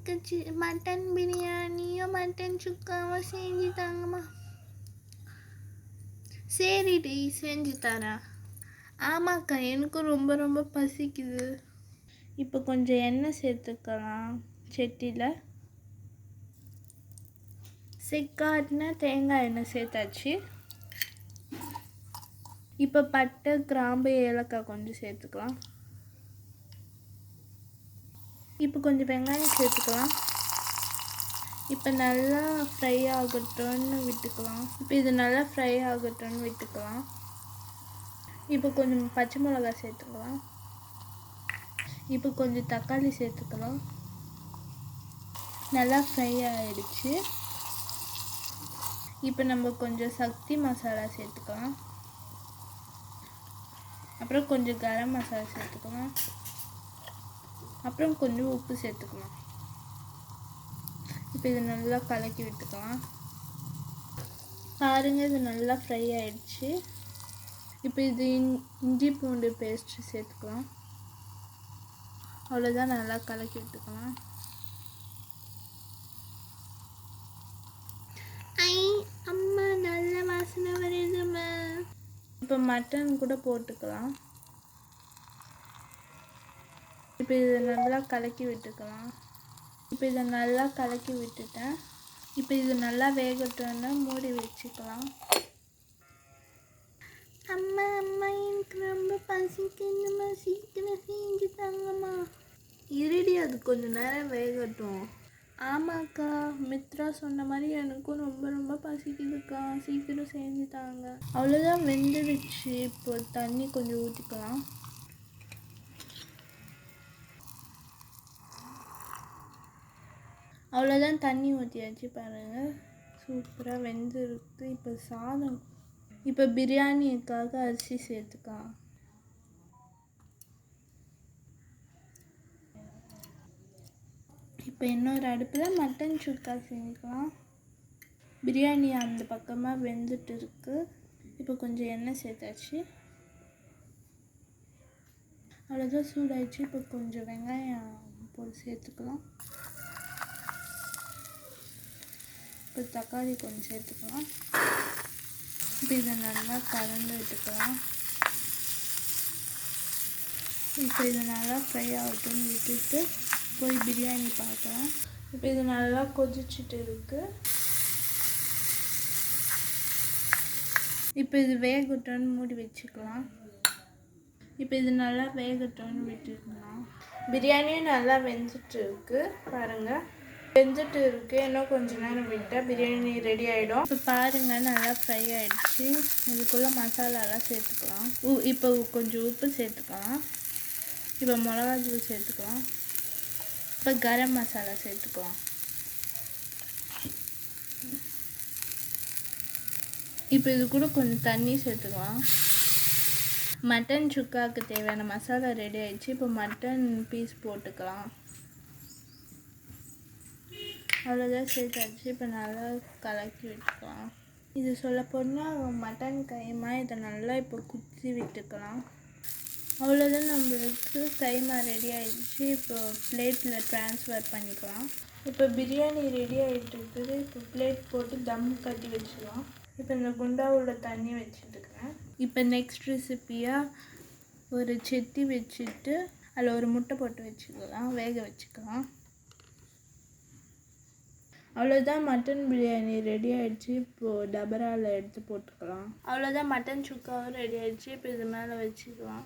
எனக்கு mutton பிரியாணியோ mutton சுக்காவோ செஞ்சு தாங்கம்மா. சரிடி செஞ்சு தரேன். ஆமாக்கா எனக்கும் ரொம்ப ரொம்ப பசிக்குது. இப்போ கொஞ்சம் எண்ணெய் சேர்த்துக்கலாம் சட்டியில். செக்காட்டினா தேங்காய் எண்ணெய் சேர்த்தாச்சு. இப்போ பட்டை கிராம்பு ஏலக்காய் கொஞ்சம் சேர்த்துக்கலாம். இப்போ கொஞ்சம் வெங்காயம் சேர்த்துக்கலாம். இப்போ நல்லா ஃப்ரை ஆகட்டும்னு விட்டுக்கலாம். இப்போ இது நல்லா ஃப்ரை ஆகட்டும்னு விட்டுக்கலாம். இப்போ கொஞ்சம் பச்சை மிளகாய் சேர்த்துக்கலாம். இப்போ கொஞ்சம் தக்காளி சேர்த்துக்கலாம். நல்லா ஃப்ரை ஆகிடுச்சு. இப்போ நம்ம கொஞ்சம் சக்தி மசாலா சேர்த்துக்கலாம். அப்புறம் கொஞ்சம் கரம் மசாலா சேர்த்துக்கலாம். அப்புறம் கொஞ்சம் உப்பு சேர்த்துக்கலாம். இப்போ இது நல்லா கலக்கி விட்டுக்கலாம். பாருங்கள், இது நல்லா ஃப்ரை ஆகிடுச்சு. இப்போ இது இஞ்சி பூண்டு பேஸ்ட்டு சேர்த்துக்கலாம். அவ்வளோதான், நல்லா கலக்கி விட்டுக்கலாம். அம்மா நல்ல வாசனை வருதும்மா. இப்போ மட்டன் கூட போட்டுக்கலாம். இப்போ இதை நல்லா கலக்கி விட்டுக்கலாம். இப்போ இதை நல்லா கலக்கி விட்டுட்டேன். இப்போ இது நல்லா வேகட்டோன்னு மூடி வச்சுக்கலாம். அம்மா அம்மா எனக்கு ரொம்ப பசிக்குதும்மா, சீக்கிரம் செஞ்சு தாங்கம்மா. இருடி, அது கொஞ்சம் நேரம் வேகட்டும். ஆமாக்கா, மித்ரா சொன்ன மாதிரி எனக்கும் ரொம்ப ரொம்ப பசிக்குதுக்கா, சீக்கிரம் செஞ்சு தாங்க. அவ்வளோதான், வெந்துடுச்சு. இப்போ தண்ணி கொஞ்சம் ஊற்றிக்கலாம். அவ்வளோதான், தண்ணி ஊற்றியாச்சு. பாருங்கள், சூப்பராக வெந்துருக்கு. இப்போ சாதம், இப்போ பிரியாணிக்காக அரிசி சேர்த்துக்கலாம். இப்போ இன்னொரு அடுப்பில் மட்டன் சுக்கா செஞ்சுக்கலாம். பிரியாணி அந்த பக்கமாக வெந்துட்டு இருக்கு. இப்போ கொஞ்சம் எண்ணெய் சேர்த்தாச்சு. அவ்வளோதான், சூடாயிடுச்சு. இப்போ கொஞ்சம் வெங்காயம் போட்டு சேர்த்துக்கலாம். இப்போ தக்காளி கொஞ்சம் சேர்த்துக்கலாம். இப்போ இதை நல்லா கலந்து விட்டுக்கலாம். இப்போ இது நல்லா ஃப்ரை ஆகட்டும்னு விட்டுட்டு போய் பிரியாணி பார்க்கலாம். இப்போ இது நல்லா கொதிச்சுட்டு இருக்கு. இப்போ இது வேகட்டும்னு மூடி வச்சுக்கலாம். இப்போ இது நல்லா வேகட்டும்னு விட்டுக்கலாம். பிரியாணியும் நல்லா வெந்துட்டு இருக்கு. பாருங்கள், வெந்துட்டு இருக்கு. இன்னும் கொஞ்சம் நேரம் விட்டால் பிரியாணி ரெடி ஆகிடும். இப்போ பாருங்கள், நல்லா ஃப்ரை ஆகிடுச்சு. இதுக்குள்ளே மசாலாலாம் சேர்த்துக்கலாம். இப்போ கொஞ்சம் உப்பு சேர்த்துக்கலாம். இப்போ மிளகாத்தூள் சேர்த்துக்கலாம். இப்போ கரம் மசாலா சேர்த்துக்கலாம். இப்போ இது கூட கொஞ்சம் தண்ணி சேர்த்துக்கலாம். மட்டன் சுக்காவுக்கு தேவையான மசாலா ரெடி ஆகிடுச்சு. இப்போ மட்டன் பீஸ் போட்டுக்கலாம். அவ்வளோதான், சேர்த்தாச்சு. இப்போ நல்லா கலக்கி விட்டுக்கலாம். இது சொல்ல போனால் மட்டன் கைமா. இதை நல்லா இப்போ குத்தி விட்டுக்கலாம். அவ்வளோதான், நம்மளுக்கு கைமா ரெடி ஆகிடுச்சு. இப்போ பிளேட்டில் ட்ரான்ஸ்ஃபர் பண்ணிக்கலாம். இப்போ பிரியாணி ரெடி ஆகிட்டு இருக்குது. இப்போ பிளேட் போட்டு தம் கட்டி வச்சுக்கலாம். இப்போ இந்த குண்டாவோட தண்ணி வச்சுட்டுருக்கேன். இப்போ நெக்ஸ்ட் ரெசிப்பியாக ஒரு சட்டி வச்சுட்டு அதில் ஒரு முட்டை போட்டு வச்சுக்கலாம், வேக வச்சுக்கலாம். அவ்வளோதான், மட்டன் பிரியாணி ரெடி ஆகிடுச்சு. இப்போது டபராவில் எடுத்து போட்டுக்கலாம். அவ்வளோதான், மட்டன் சுக்காவும் ரெடி ஆகிடுச்சு. இப்போ இது மேலே வச்சுக்கலாம்.